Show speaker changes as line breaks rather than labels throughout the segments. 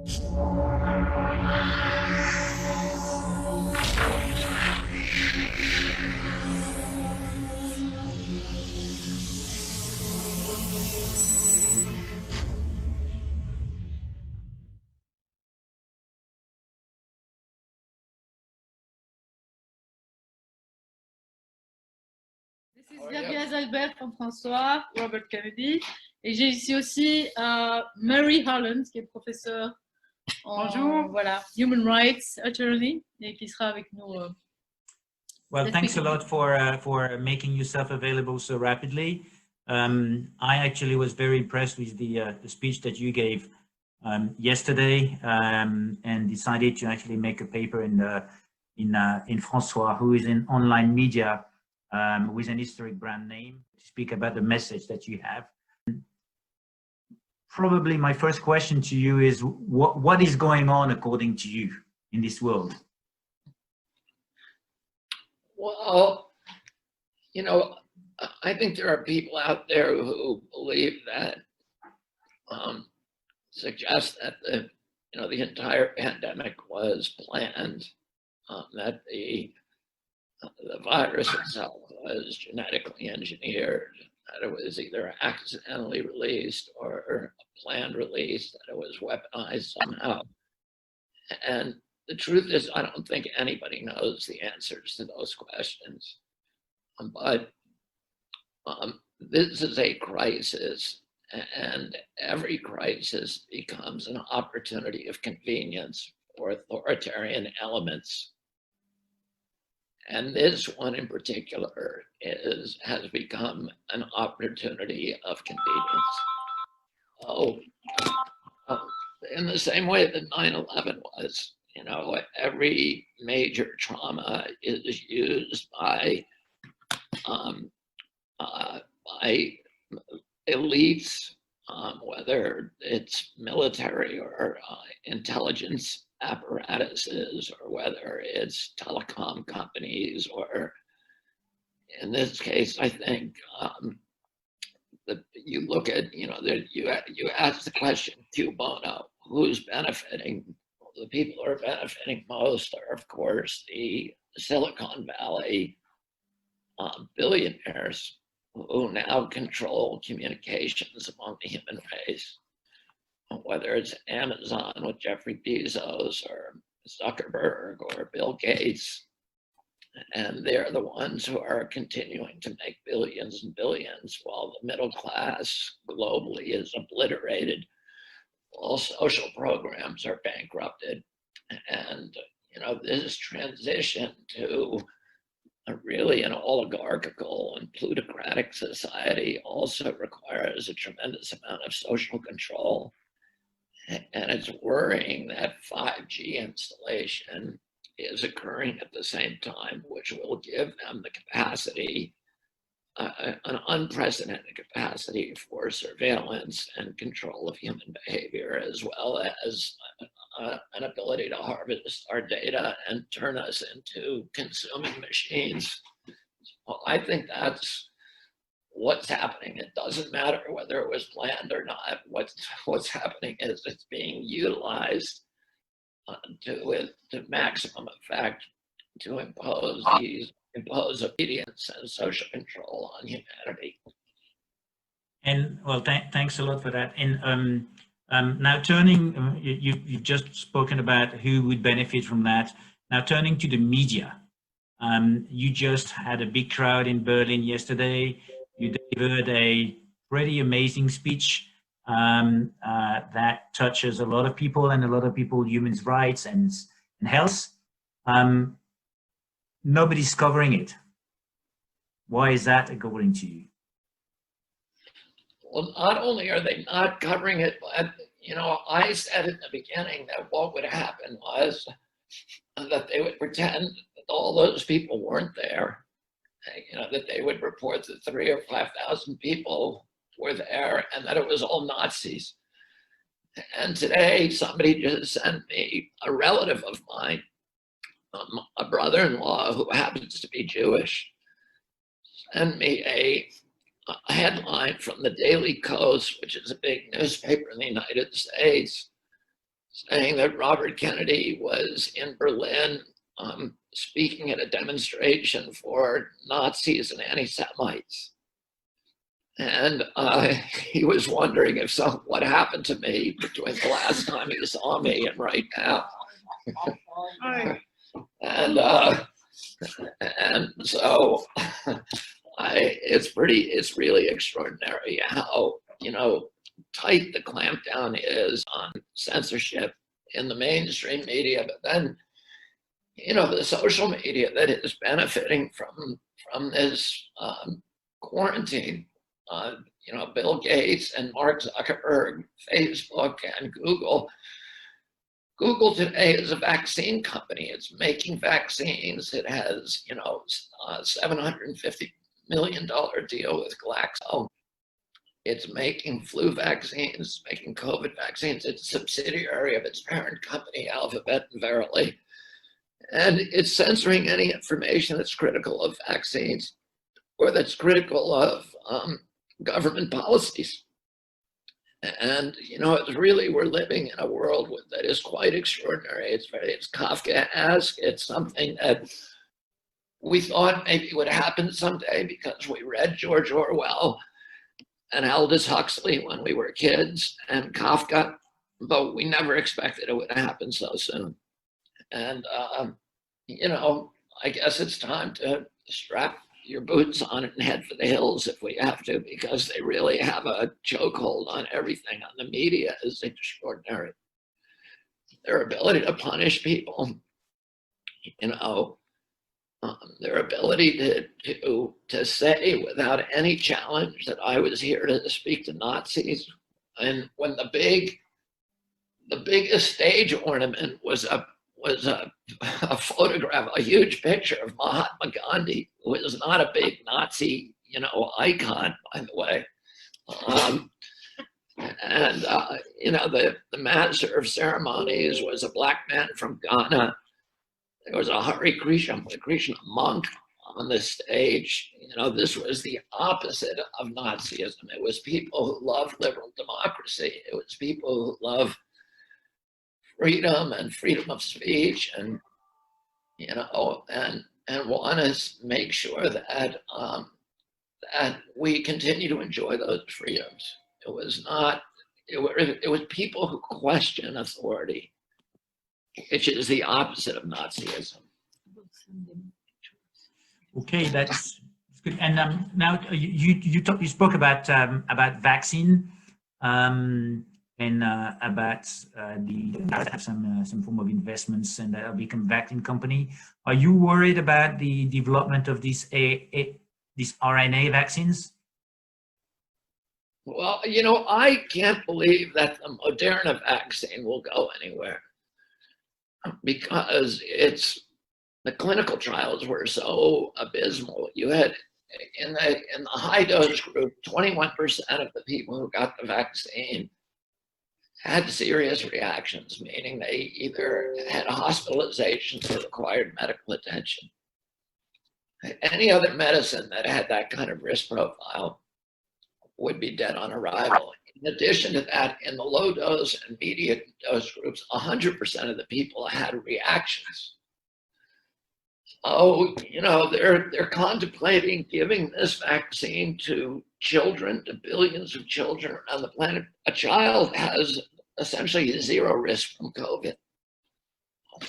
This is Xavier Albert from François, Robert Kennedy. Et j'ai ici aussi Mary Holland, qui est professeure en Human Rights Attorney, et qui sera avec nous.
Well, thanks a lot for making yourself available so rapidly. I actually was very impressed with the speech that you gave yesterday, and decided to actually make a paper in François, who is in online media with an historic brand name, to speak about the message that you have. Probably my first question to you is, what is going on according to you in this world?
Well, you know, I think there are people out there who believe that, suggest that the entire pandemic was planned, that the virus itself was genetically engineered, that it was either accidentally released or a planned release, that it was weaponized somehow. And the truth is, I don't think anybody knows the answers to those questions. But this is a crisis, and every crisis becomes an opportunity of convenience for authoritarian elements. And this one in particular has become an opportunity of convenience. In the same way that 9/11 was, you know, every major trauma is used by elites, whether it's military or intelligence apparatuses, or whether it's telecom companies, or in this case, I think you look at, you know, you ask the question, cui bono, who's benefiting? Well, the people who are benefiting most are, of course, the Silicon Valley billionaires who now control communications among the human race, whether it's Amazon with Jeffrey Bezos, or Zuckerberg, or Bill Gates. And they're the ones who are continuing to make billions and billions, while the middle class globally is obliterated. All social programs are bankrupted. And, you know, this transition to really an oligarchical and plutocratic society also requires a tremendous amount of social control. And it's worrying that 5G installation is occurring at the same time, which will give them the capacity, an unprecedented capacity for surveillance and control of human behavior, as well as an ability to harvest our data and turn us into consuming machines. Well, I think that's what's happening. It doesn't matter whether it was planned or not. What's happening is it's being utilized to maximum effect to impose obedience and social control on humanity.
And well, thanks a lot for that. And now turning, you've just spoken about who would benefit from that. Now turning to the media, you just had a big crowd in Berlin yesterday. You delivered a pretty amazing speech that touches a lot of people, and a lot of people, human rights and health. Nobody's covering it. Why is that, according to you?
Well, not only are they not covering it, but, you know, I said in the beginning that what would happen was that they would pretend that all those people weren't there. You know, that they would report that 3,000 or 5,000 people were there and that it was all Nazis. And today somebody just sent me, a relative of mine, a brother-in-law who happens to be Jewish, sent me a headline from the Daily Kos, which is a big newspaper in the United States, saying that Robert Kennedy was in Berlin speaking at a demonstration for Nazis and anti-Semites. And he was wondering if what happened to me between the last time he saw me and right now. and so it's really extraordinary how, tight the clampdown is on censorship in the mainstream media, but then, the social media that is benefiting from this quarantine. Bill Gates and Mark Zuckerberg, Facebook and Google. Google today is a vaccine company. It's making vaccines. It has, $750 million deal with Glaxo. It's making flu vaccines, making COVID vaccines. It's a subsidiary of its parent company, Alphabet and Verily. And it's censoring any information that's critical of vaccines or that's critical of government policies. And, it's really, we're living in a world that is quite extraordinary. It's Kafkaesque. It's something that we thought maybe would happen someday because we read George Orwell and Aldous Huxley when we were kids and Kafka, but we never expected it would happen so soon. And, I guess it's time to strap your boots on it and head for the hills if we have to, because they really have a chokehold on everything. On the media is extraordinary. Their ability to punish people, their ability to say without any challenge that I was here to speak to Nazis. And when the biggest stage ornament was a photograph, a huge picture of Mahatma Gandhi, who is not a big Nazi, icon, by the way. The master of ceremonies was a black man from Ghana. There was a Hare Krishna monk on the stage. This was the opposite of Nazism. It was people who love liberal democracy. It was people who love freedom and freedom of speech, and want to make sure that that we continue to enjoy those freedoms. It was people who question authority, which is the opposite of Nazism.
Okay, that's good. And now you spoke about vaccine. And about have some form of investments and that'll become vaccine company. Are you worried about the development of these RNA vaccines?
Well, I can't believe that the Moderna vaccine will go anywhere because the clinical trials were so abysmal. You had in the high dose group, 21% of the people who got the vaccine had serious reactions, meaning they either had hospitalizations or required medical attention. Any other medicine that had that kind of risk profile would be dead on arrival. In addition to that, in the low dose and medium dose groups, 100% of the people had reactions. So, they're contemplating giving this vaccine to children, to billions of children around the planet. A child has essentially zero risk from COVID.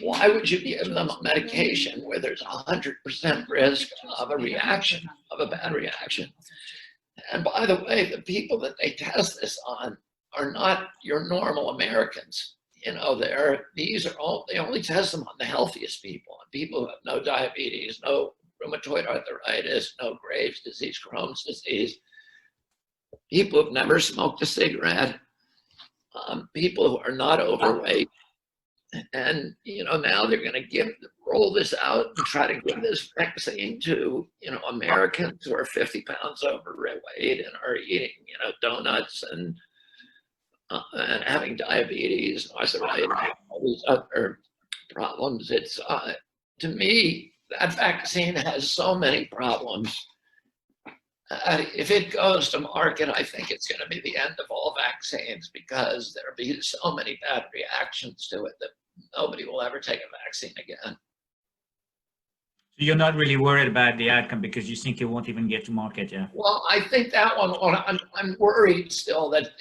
Why would you give them a medication where there's 100% risk of a reaction, of a bad reaction? And by the way, the people that they test this on are not your normal Americans. They only test them on the healthiest people who have no diabetes, no rheumatoid arthritis, no Graves' disease, Crohn's disease, people who've never smoked a cigarette, people who are not overweight. And, now they're going to roll this out and try to give this vaccine to, Americans who are 50 pounds overweight and are eating, donuts and having diabetes, arthritis, all these other problems. It's, to me, that vaccine has so many problems If it goes to market, I think it's going to be the end of all vaccines because there'll be so many bad reactions to it that nobody will ever take a vaccine again.
So you're not really worried about the outcome because you think it won't even get to market, yeah?
Well, I think that one, I'm worried still that,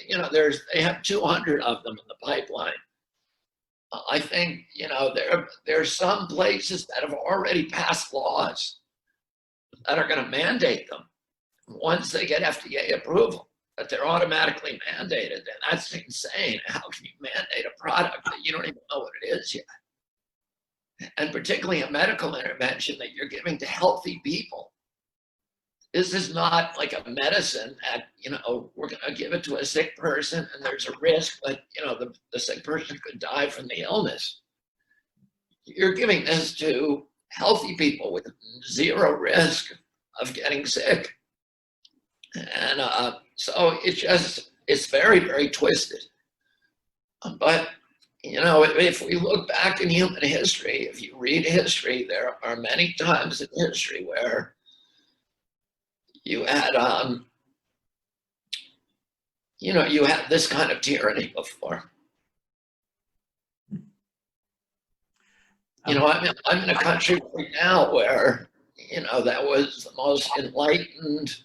they have 200 of them in the pipeline. I think, there's some places that have already passed laws that are going to mandate them once they get FDA approval, that they're automatically mandated. And that's insane. How can you mandate a product that you don't even know what it is yet? And particularly a medical intervention that you're giving to healthy people. This is not like a medicine that, we're going to give it to a sick person and there's a risk, but, the sick person could die from the illness. You're giving this to healthy people with zero risk of getting sick. And so it's very, very twisted. But, if we look back in human history, if you read history, there are many times in history where you had, you had this kind of tyranny before. I'm in a country right now where, that was the most enlightened,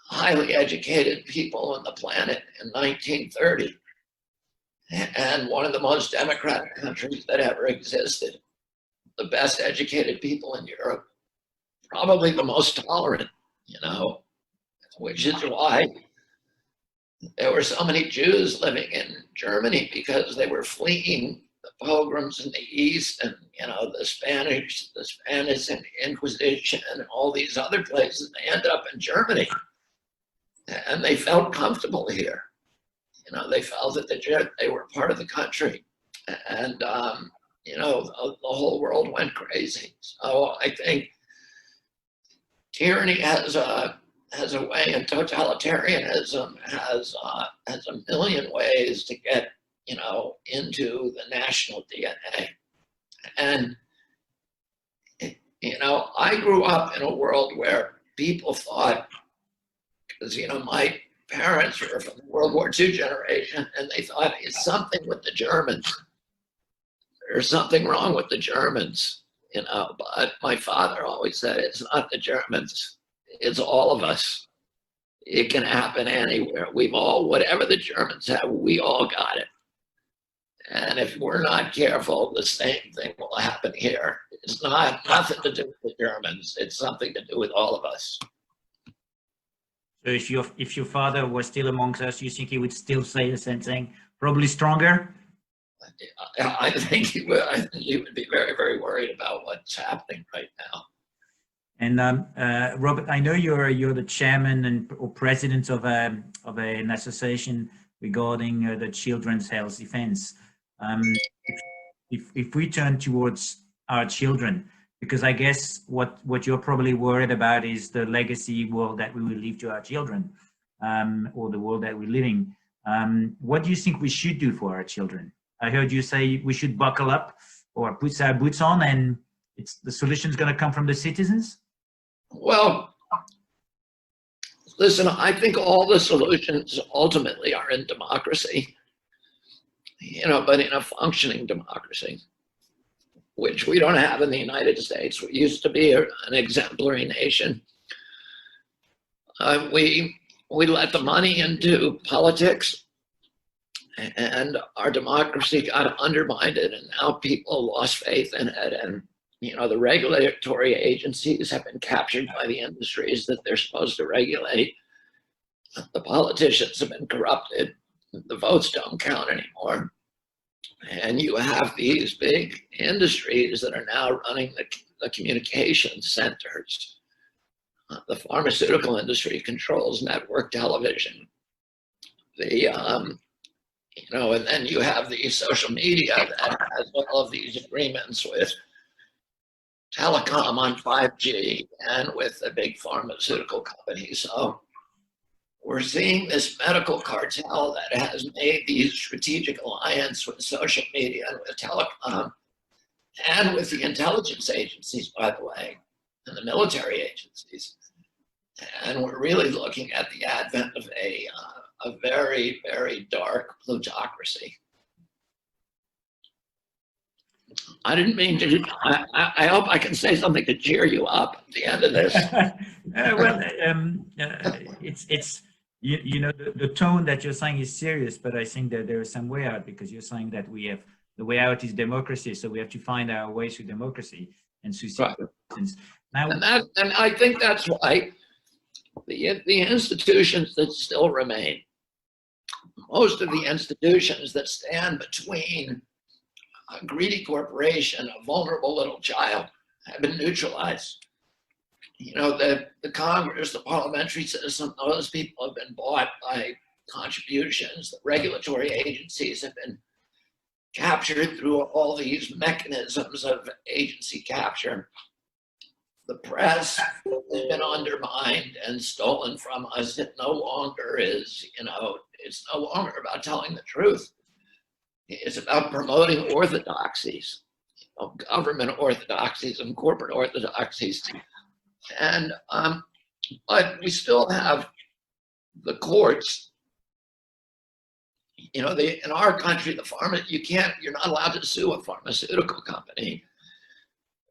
highly educated people on the planet in 1930. And one of the most democratic countries that ever existed. The best educated people in Europe. Probably the most tolerant, which is why there were so many Jews living in Germany because they were fleeing the pogroms in the East and, the Spanish Inquisition and all these other places. They ended up in Germany and they felt comfortable here. They felt that they were part of the country and, the whole world went crazy. So I think tyranny has a way, and totalitarianism has a million ways to get, into the national DNA. And, I grew up in a world where people thought, because, my parents were from the World War II generation, and they thought it's something with the Germans. There's something wrong with the Germans, but my father always said it's not the Germans, it's all of us. It can happen anywhere. Whatever the Germans have, we all got it. And if we're not careful, the same thing will happen here. It's nothing to do with the Germans. It's something to do with all of us.
So if your father was still amongst us, you think he would still say the same thing? Probably stronger?
I think he would. I think he would be very, very worried about what's happening right now.
And Robert, I know you're the chairman or president of an association regarding the children's health defense. If we turn towards our children, because I guess what you're probably worried about is the legacy world that we will leave to our children, or the world that we're living. What do you think we should do for our children? I heard you say we should buckle up or put our boots on, and the solution's going to come from the citizens?
Well, listen, I think all the solutions ultimately are in democracy, but in a functioning democracy, which we don't have in the United States. We used to be an exemplary nation. We let the money into politics, and our democracy got undermined, and now people lost faith in it. And the regulatory agencies have been captured by the industries that they're supposed to regulate. The politicians have been corrupted. The votes don't count anymore. And you have these big industries that are now running the communication centers. The pharmaceutical industry controls network television. And then you have the social media that has all of these agreements with telecom on 5G and with the big pharmaceutical companies. So we're seeing this medical cartel that has made these strategic alliance with social media and with telecom and with the intelligence agencies, by the way, and the military agencies. And we're really looking at the advent of a very, very dark plutocracy. I didn't mean to, I hope I can say something to cheer you up at the end of this.
It's you know, the tone that you're saying is serious, but I think that there is some way out, because you're saying that we have, the way out is democracy, so we have to find our way through democracy and through citizens. Now,
and I think that's why the institutions that still remain, most of the institutions that stand between a greedy corporation, a vulnerable little child, have been neutralized. You know, the Congress, the parliamentary system, those people have been bought by contributions. The regulatory agencies have been captured through all these mechanisms of agency capture. The press has been undermined and stolen from us. It no longer is, you know, it's no longer about telling the truth. It's about promoting orthodoxies, you know, government orthodoxies and corporate orthodoxies. And but we still have the courts. You know, in our country, you're not allowed to sue a pharmaceutical company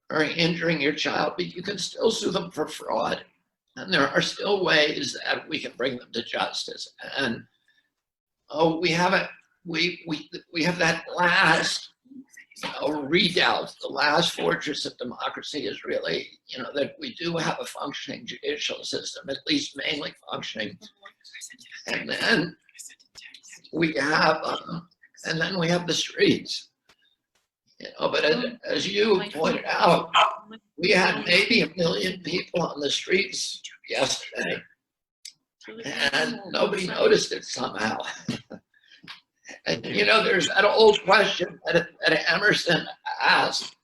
or injuring your child, but you can still sue them for fraud. And there are still ways that we can bring them to justice. And we have that last, you know, redoubt. The last fortress of democracy is really, you know, that we do have a functioning judicial system, at least mainly functioning. And then we have the streets. You know, but as you pointed out, we had maybe 1 million people on the streets yesterday, and nobody noticed it somehow. And you know, there's that old question that Emerson asked.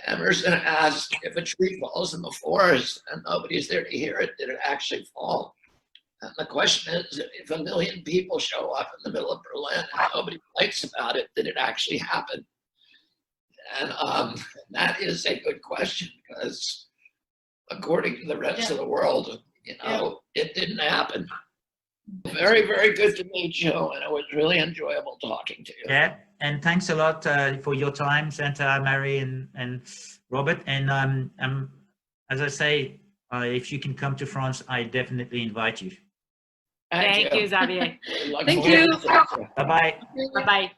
Emerson asked, if a tree falls in the forest and nobody's there to hear it, did it actually fall? And the question is, if 1 million people show up in the middle of Berlin and nobody writes about it, did it actually happen? And that is a good question, because according to the rest of the world, you know, it didn't happen. Very, very good to meet you, and it was really enjoyable talking to you.
Yeah, and thanks a lot for your time, Santa, Mary, and Robert. And as I say, if you can come to France, I definitely invite you.
Thank you, Xavier.
Thank you.
Bye-bye.
Bye-bye.